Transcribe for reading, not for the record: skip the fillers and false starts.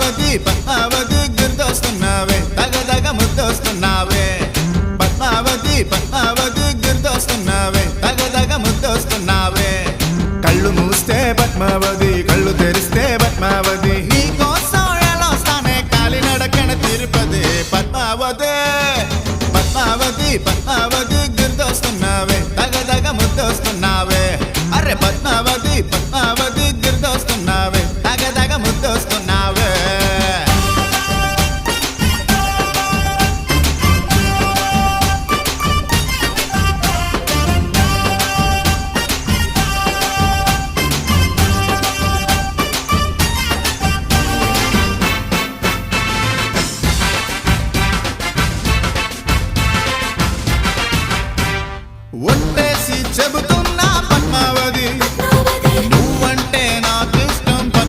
పద్మావతి పద్మావతి గుర్తొస్తున్నావే తగదగ ముద్దొస్తున్నావే పద్మావతి పద్మావతి గుర్తొస్తున్నావే తగదగ ముద్దొస్తున్నావే కళ్ళు మూస్తే పద్మావతి కళ్ళు తెరిస్తే పద్మావతి నీకోసం ఎలాస్తానే కాలినడకన తిరుపతి పద్మావతి పద్మావతి పద్మావతి గుర్తొస్తున్నావే తగదగ ముద్దొస్తున్నావే అరే పద్మావతి